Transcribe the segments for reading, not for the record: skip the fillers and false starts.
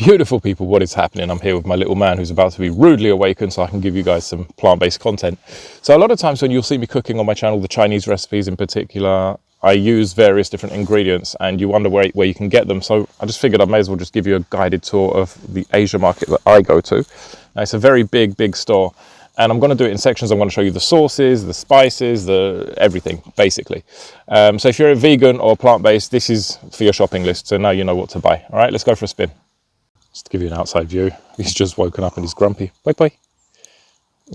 Beautiful people, what is happening? I'm here with my little man who's about to be rudely awakened so I can give you guys some plant-based content. So a lot of times when you'll see me cooking on my channel, the Chinese recipes in particular, I use various different ingredients and you wonder where you can get them. So I just figured I may as well just give you a guided tour of the Asia market that I go to. Now, it's a very big store. And I'm going to do it in sections. I'm going to show you the sauces, the spices, everything, basically. So if you're a vegan or plant-based, this is for your shopping list. So now you know what to buy. All right, let's go for a spin. Just to give you an outside view. He's just woken up and he's grumpy. Bye.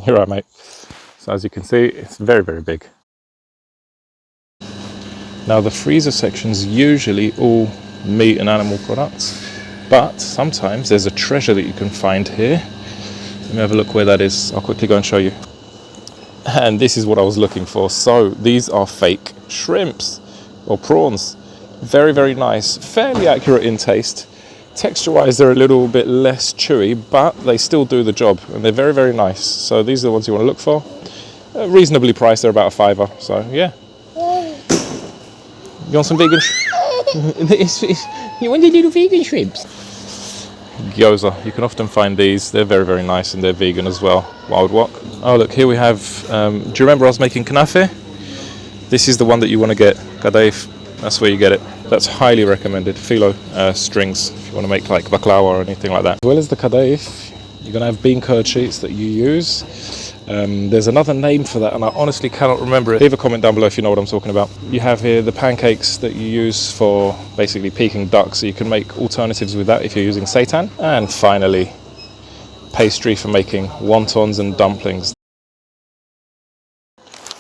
You're right, mate. So as you can see, it's very big. Now the freezer section's usually all meat and animal products, but sometimes there's a treasure that you can find here. Let me have a look where that is. I'll quickly go and show you. And this is what I was looking for. So these are fake shrimps or prawns. Very nice, fairly accurate in taste. Texture-wise, they're a little bit less chewy, but they still do the job, and they're very nice. So these are the ones you want to look for. Reasonably priced, they're about $5. So yeah. You want some vegan? You want the little vegan shrimps? Gyoza. You can often find these. They're very nice, and they're vegan as well. Wild wok. Oh look, here we have. Do you remember I was making knafe? This is the one that you want to get. Kadaif. That's where you get it. That's highly recommended. Philo strings, if you want to make like baklava or anything like that. As well as the kadaif, you're going to have bean curd sheets that you use. There's another name for that, and I honestly cannot remember it. Leave a comment down below if you know what I'm talking about. You have here the pancakes that you use for basically Peking duck, so you can make alternatives with that if you're using seitan. And finally, pastry for making wontons and dumplings.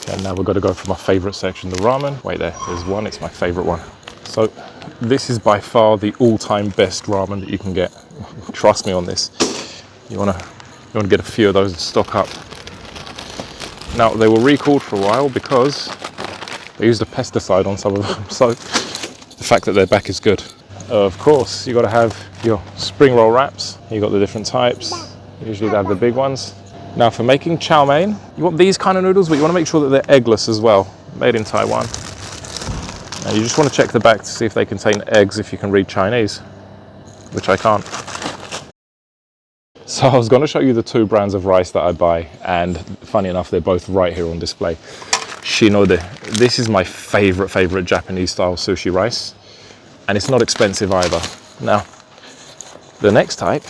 And now we've got to go for my favorite section, the ramen. Wait, there's one, it's my favorite one. So this is by far the all-time best ramen that you can get. Trust me on this. You want to get a few of those and stock up. Now they were recalled for a while because they used a pesticide on some of them. So the fact that they're back is good. Of course, you got to have your spring roll wraps. You got the different types. Usually they have the big ones. Now for making chow mein, you want these kind of noodles, but you want to make sure that they're eggless as well. Made in Taiwan. Now you just want to check the back to see if they contain eggs if you can read Chinese, which I can't. So I was going to show you the two brands of rice that I buy, and funny enough, they're both right here on display. Shinode. This is my favorite Japanese style sushi rice, and it's not expensive either. Now, the next type,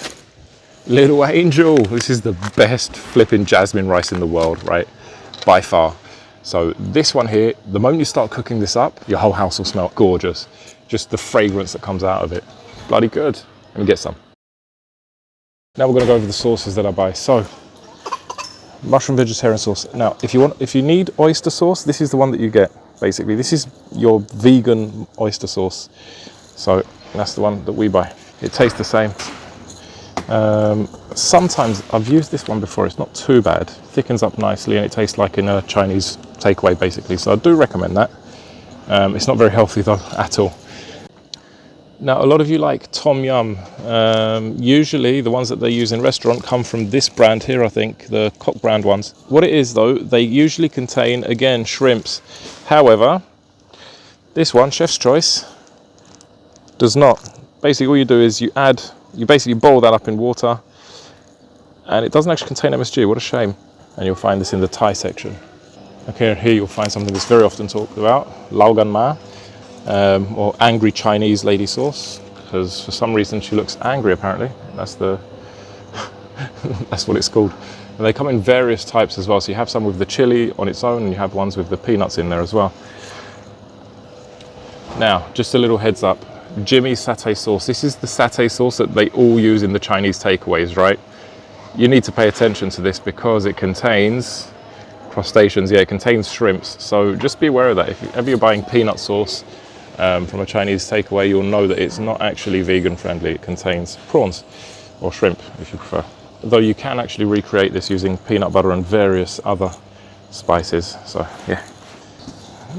Little Angel. This is the best flipping jasmine rice in the world, right? By far. So this one here, the moment you start cooking this up, your whole house will smell gorgeous. Just the fragrance that comes out of it. Bloody good. Let me get some. Now we're going to go over the sauces that I buy. So, mushroom vegetarian sauce. Now, if you need oyster sauce, this is the one that you get. Basically, this is your vegan oyster sauce. So that's the one that we buy. It tastes the same. Sometimes I've used this one before. It's not too bad. Thickens up nicely, and it tastes like in a Chinese takeaway, basically. So I do recommend that. It's not very healthy though at all. Now, a lot of you like tom yum. Usually the ones that they use in restaurant come from this brand here, I think, the Cock brand ones. What it is though, they usually contain, again, shrimps. However, this one, Chef's Choice, does not. Basically all you do is you basically boil that up in water, and it doesn't actually contain MSG. What a shame. And you'll find this in the Thai section. Okay, here you'll find something that's very often talked about, Lao Gan Ma. Or angry Chinese lady sauce, because for some reason she looks angry apparently. That's what it's called. And they come in various types as well. So you have some with the chili on its own, and you have ones with the peanuts in there as well. Now, just a little heads up, Jimmy's satay sauce. This is the satay sauce that they all use in the Chinese takeaways, right? You need to pay attention to this because it contains crustaceans. Yeah, it contains shrimps. So just be aware of that. If ever you're buying peanut sauce, from a Chinese takeaway, you'll know that it's not actually vegan friendly. It contains prawns or shrimp if you prefer. Though you can actually recreate this using peanut butter and various other spices. So yeah.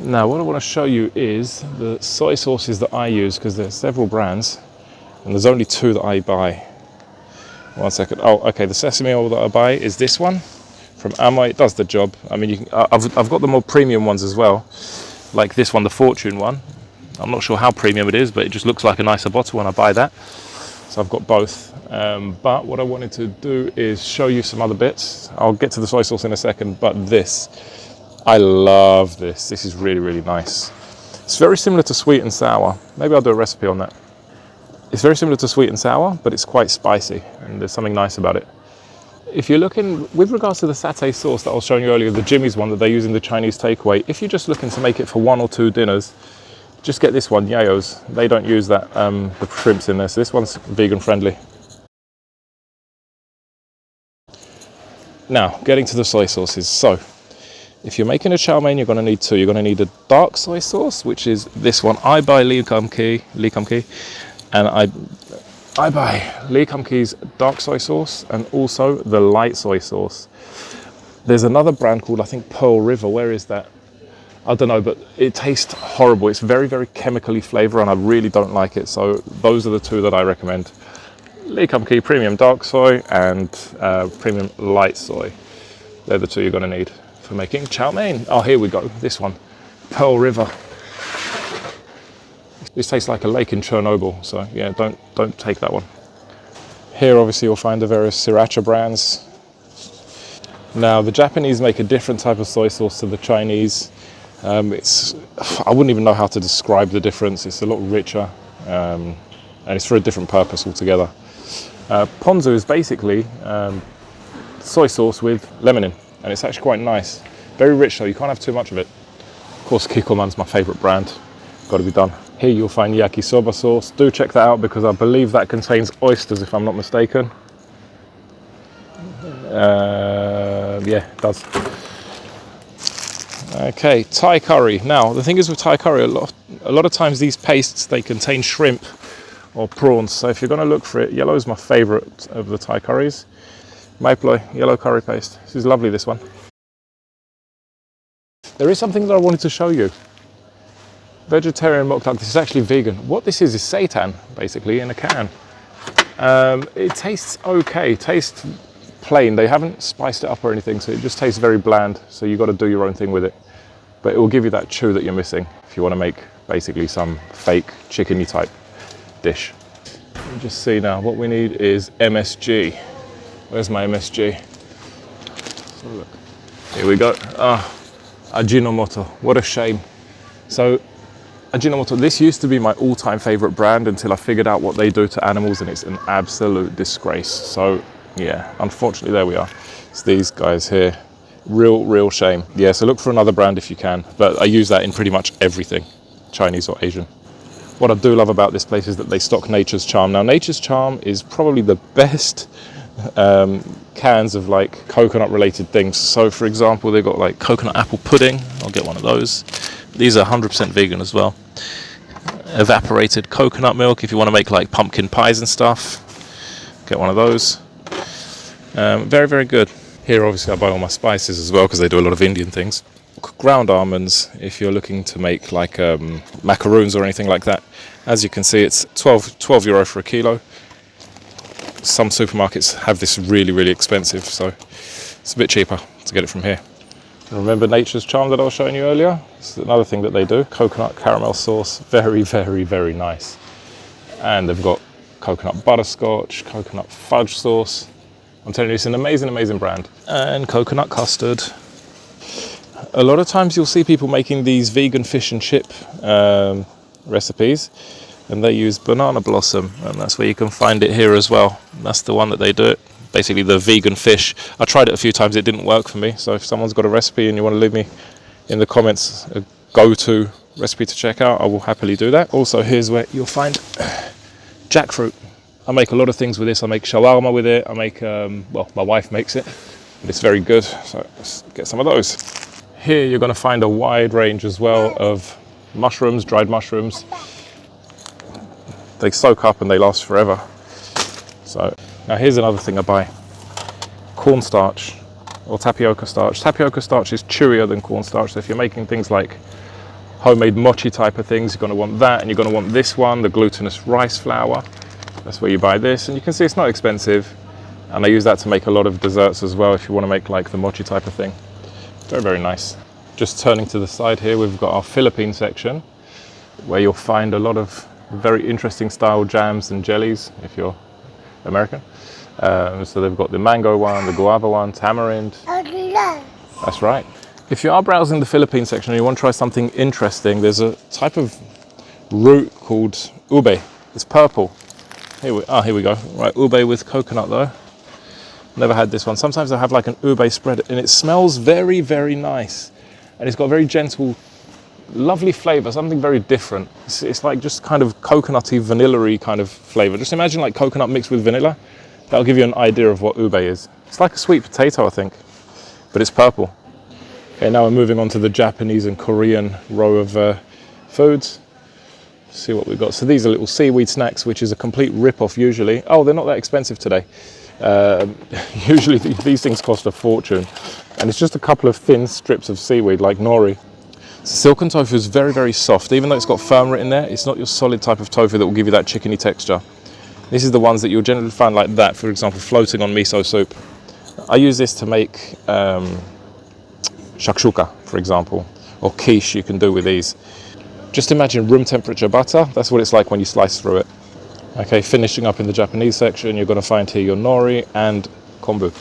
Now what I want to show you is the soy sauces that I use, because there's several brands and there's only two that I buy. One second. Oh, okay. The sesame oil that I buy is this one from Amoy. It does the job. I mean, I've got the more premium ones as well, like this one, the Fortune one. I'm not sure how premium it is, but it just looks like a nicer bottle when I buy that. So I've got both. But what I wanted to do is show you some other bits. I'll get to the soy sauce in a second, but this, I love this. This is really, really nice. It's very similar to sweet and sour. Maybe I'll do a recipe on that. It's very similar to sweet and sour, but it's quite spicy, and there's something nice about it. If you're looking, with regards to the satay sauce that I was showing you earlier, the Jimmy's one that they use in the Chinese takeaway, if you're just looking to make it for 1 or 2 dinners, just get this one, Yao's. They don't use that, the shrimps in there, so this one's vegan friendly. Now, getting to the soy sauces. So, if you're making a chow mein, you're going to need 2. You're going to need a dark soy sauce, which is this one. I buy Lee Kum Kee, and I buy Lee Kum Kee's dark soy sauce and also the light soy sauce. There's another brand called, I think, Pearl River. Where is that? I don't know, but it tastes horrible. It's very, very chemically flavored, and I really don't like it. So those are the 2 that I recommend. Lee Kum Kee premium dark soy and premium light soy. They're the 2 you're going to need for making chow mein. Oh, here we go. This one, Pearl River. This tastes like a lake in Chernobyl, so yeah, don't take that one. Here, obviously, you'll find the various sriracha brands. Now, the Japanese make a different type of soy sauce to the Chinese. I wouldn't even know how to describe the difference. It's a lot richer, and it's for a different purpose altogether. Ponzu is basically soy sauce with lemon in, and it's actually quite nice. Very rich though, you can't have too much of it. Of course, Kikkoman's my favourite brand. Got to be done. Here you'll find yakisoba sauce. Do check that out because I believe that contains oysters, if I'm not mistaken. Yeah, it does. Okay, Thai curry. Now, the thing is with Thai curry, a lot of times these pastes, they contain shrimp or prawns. So if you're going to look for it, yellow is my favourite of the Thai curries. Maple yellow curry paste. This is lovely, this one. There is something that I wanted to show you. Vegetarian moklak. This is actually vegan. What this is seitan, basically, in a can. It tastes okay. Tastes plain. They haven't spiced it up or anything, so it just tastes very bland. So you've got to do your own thing with it. But it will give you that chew that you're missing if you want to make basically some fake chickeny type dish. Let me just see now. What we need is MSG. Where's my MSG? Let's have a look. Here we go. Ajinomoto. What a shame. So Ajinomoto, this used to be my all-time favorite brand until I figured out what they do to animals, and it's an absolute disgrace. So yeah, unfortunately, there we are. It's these guys here. Real shame. Yeah, so look for another brand if you can, but I use that in pretty much everything, Chinese or Asian. What I do love about this place is that they stock Nature's Charm. Now, Nature's Charm is probably the best cans of like coconut related things. So for example, they've got like coconut apple pudding. I'll get one of those. These are 100% vegan as well. Evaporated coconut milk if you want to make like pumpkin pies and stuff. Get one of those. Very good. Here obviously I buy all my spices as well because they do a lot of Indian things. Ground almonds if you're looking to make like macaroons or anything like that. As you can see, it's 12 euro for a kilo. Some supermarkets have this really expensive, so it's a bit cheaper to get it from here. Remember Nature's Charm that I was showing you earlier? It's another thing that they do. Coconut caramel sauce, very nice. And they've got coconut butterscotch, coconut fudge sauce. I'm telling you, it's an amazing brand. And coconut custard. A lot of times you'll see people making these vegan fish and chip recipes, and they use banana blossom, and that's where you can find it here as well. That's the one that they do it. Basically the vegan fish. I tried it a few times, it didn't work for me, so if someone's got a recipe and you want to leave me in the comments a go-to recipe to check out, I will happily do that. Also, here's where you'll find jackfruit. I make a lot of things with this. I make shawarma with it. I make, well, my wife makes it, but it's very good, so let's get some of those. Here you're going to find a wide range as well of mushrooms, dried mushrooms. They soak up and they last forever. So now here's another thing I buy. Cornstarch or tapioca starch. Tapioca starch is chewier than cornstarch, so if you're making things like homemade mochi type of things, you're going to want that, and you're going to want this one, the glutinous rice flour. That's where you buy this, and you can see it's not expensive, and I use that to make a lot of desserts as well if you want to make like the mochi type of thing. Very nice. Just turning to the side here, we've got our Philippine section where you'll find a lot of very interesting style jams and jellies if you're American. So they've got the mango one, the guava one, tamarind. That's right. If you are browsing the Philippine section and you want to try something interesting, there's a type of root called ube. It's purple. Here we go. Right, ube with coconut though. Never had this one. Sometimes I have like an ube spread and it smells very, very nice. And it's got a very gentle, lovely flavor, something very different. It's like just kind of coconutty, vanilla-y kind of flavor. Just imagine like coconut mixed with vanilla. That'll give you an idea of what ube is. It's like a sweet potato, I think, but it's purple. Okay, now we're moving on to the Japanese and Korean row of foods. Let's see what we've got. So these are little seaweed snacks, which is a complete rip-off usually. Oh, they're not that expensive today. Usually these things cost a fortune. And it's just a couple of thin strips of seaweed like nori. Silken tofu is very, very soft. Even though it's got firm written there, it's not your solid type of tofu that will give you that chickeny texture. This is the ones that you'll generally find like that, for example, floating on miso soup. I use this to make shakshuka, for example, or quiche you can do with these. Just imagine room temperature butter. That's what it's like when you slice through it. Okay, finishing up in the Japanese section, you're going to find here your nori and kombu.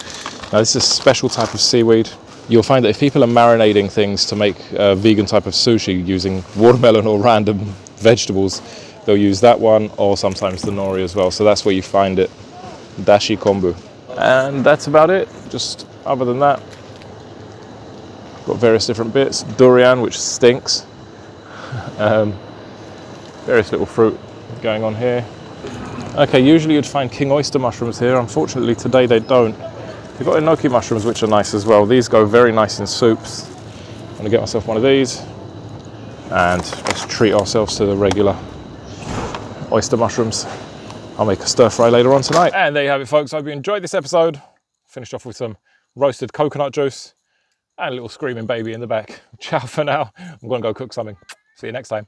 Now this is a special type of seaweed. You'll find that if people are marinating things to make a vegan type of sushi using watermelon or random vegetables, they'll use that one or sometimes the nori as well. So that's where you find it, dashi kombu. And that's about it. Just other than that, got various different bits. Durian, which stinks. Various little fruit going on here. Okay, usually you'd find king oyster mushrooms here. Unfortunately today they don't. They've got enoki mushrooms, which are nice as well. These go very nice in soups. I'm gonna get myself one of these and let's treat ourselves to the regular oyster mushrooms. I'll make a stir fry later on tonight. And there you have it, folks. I hope you enjoyed this episode. Finished off with some roasted coconut juice and a little screaming baby in the back. Ciao for now. I'm gonna go cook something. See you next time.